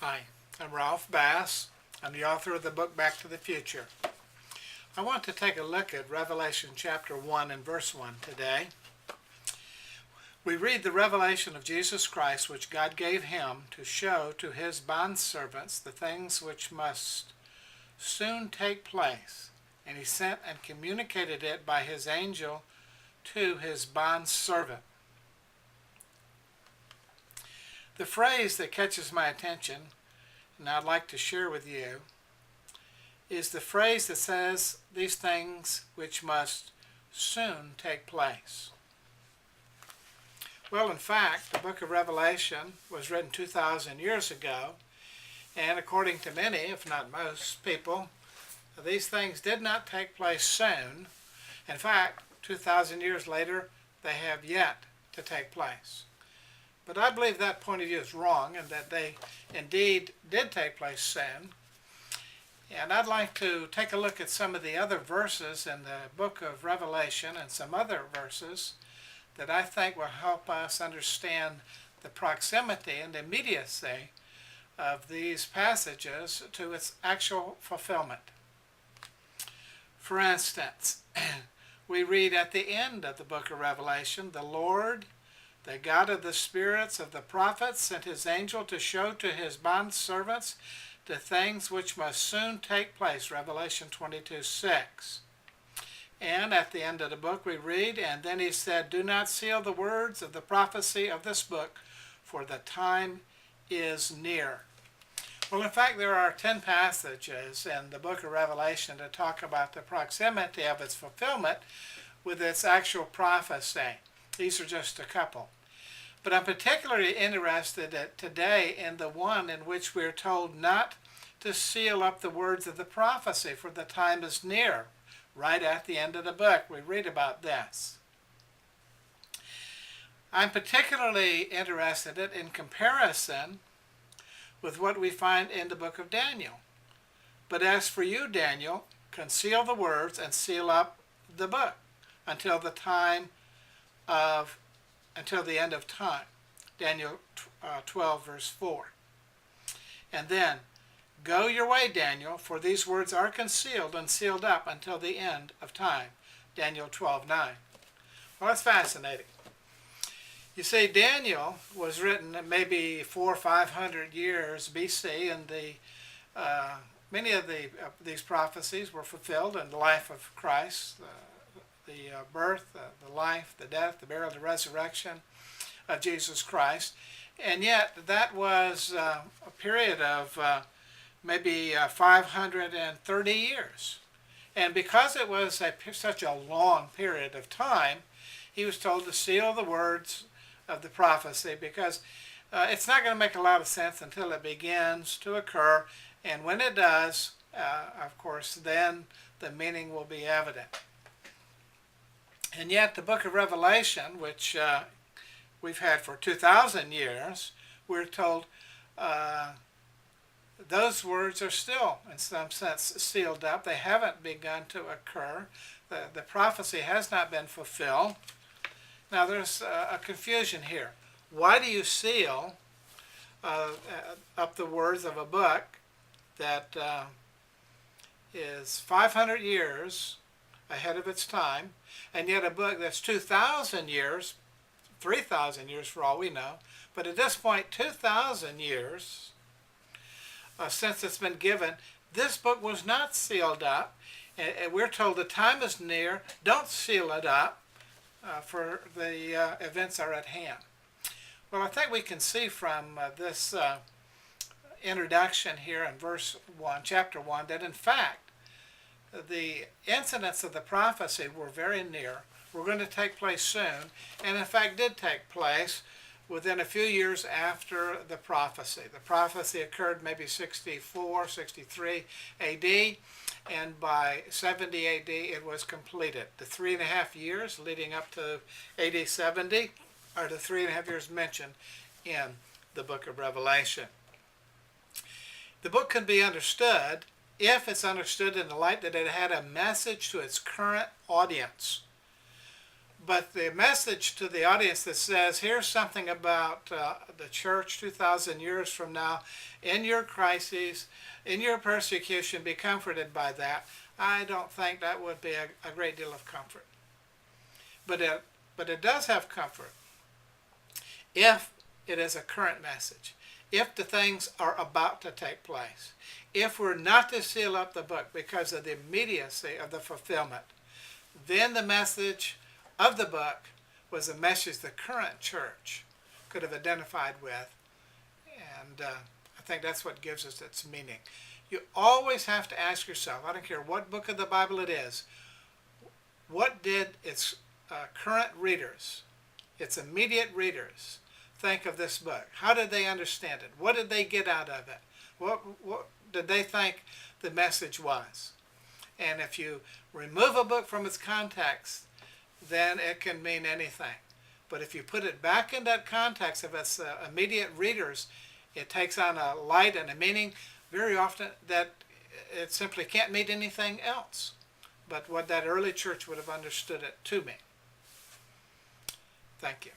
Hi, I'm Ralph Bass. I'm the author of the book Back to the Future. I want to take a look at Revelation chapter 1 and verse 1 today. We read the revelation of Jesus Christ, which God gave him to show to his bondservants the things which must soon take place. And he sent and communicated it by his angel to his bondservant. The phrase that catches my attention, and I'd like to share with you, is the phrase that says these things which must soon take place. Well, in fact, the book of Revelation was written 2,000 years ago, and according to many, if not most people, these things did not take place soon. In fact, 2,000 years later, they have yet to take place. But I believe that point of view is wrong, and that they indeed did take place soon. And I'd like to take a look at some of the other verses in the book of Revelation and some other verses that I think will help us understand the proximity and immediacy of these passages to its actual fulfillment. For instance, we read at the end of the book of Revelation, the Lord, the God of the spirits of the prophets, sent his angel to show to his bondservants the things which must soon take place, Revelation 22:6. And at the end of the book we read, and then he said, do not seal the words of the prophecy of this book, for the time is near. Well, in fact, there are 10 passages in the book of Revelation that talk about the proximity of its fulfillment with its actual prophecy. These are just a couple. But I'm particularly interested today in the one in which we're told not to seal up the words of the prophecy, for the time is near. Right at the end of the book, we read about this. I'm particularly interested in comparison with what we find in the book of Daniel. But as for you, Daniel, conceal the words and seal up the book until the end of time. Daniel 12 verse 4. And then, go your way, Daniel, for these words are concealed and sealed up until the end of time. Daniel 12:9. Well, that's fascinating. You see, Daniel was written maybe 400 or 500 years BC, and many of these prophecies were fulfilled in the life of Christ, the birth, the life, the death, the burial, the resurrection of Jesus Christ. And yet that was a period of maybe 530 years. And because it was such a long period of time, he was told to seal the words of the prophecy, because it's not going to make a lot of sense until it begins to occur. And when it does, of course, then the meaning will be evident. And yet the book of Revelation, which we've had for 2,000 years, we're told those words are still, in some sense, sealed up. They haven't begun to occur. The prophecy has not been fulfilled. Now there's a confusion here. Why do you seal up the words of a book that is 500 years ahead of its time, and yet a book that's 2,000 years, 3,000 years for all we know, but at this point 2,000 years since it's been given, this book was not sealed up, and we're told the time is near, don't seal it up, for the events are at hand. Well, I think we can see from this introduction here in verse 1, chapter 1, that in fact the incidents of the prophecy were very near, were going to take place soon, and in fact did take place within a few years after the prophecy. The prophecy occurred maybe 64, 63 AD, and by 70 AD it was completed. The 3.5 years leading up to AD 70 are the 3.5 years mentioned in the book of Revelation. The book can be understood if it's understood in the light that it had a message to its current audience. But the message to the audience that says, here's something about the church 2,000 years from now, in your crises, in your persecution, be comforted by that, I don't think that would be a great deal of comfort. But it does have comfort if it is a current message, if the things are about to take place, if we're not to seal up the book because of the immediacy of the fulfillment, then the message of the book was a message the current church could have identified with, and I think that's what gives us its meaning. You always have to ask yourself, I don't care what book of the Bible it is, what did its current readers, its immediate readers, think of this book? How did they understand it? What did they get out of it? What did they think the message was? And if you remove a book from its context, then it can mean anything. But if you put it back in that context of its immediate readers, it takes on a light and a meaning very often that it simply can't mean anything else but what that early church would have understood it to mean. Thank you.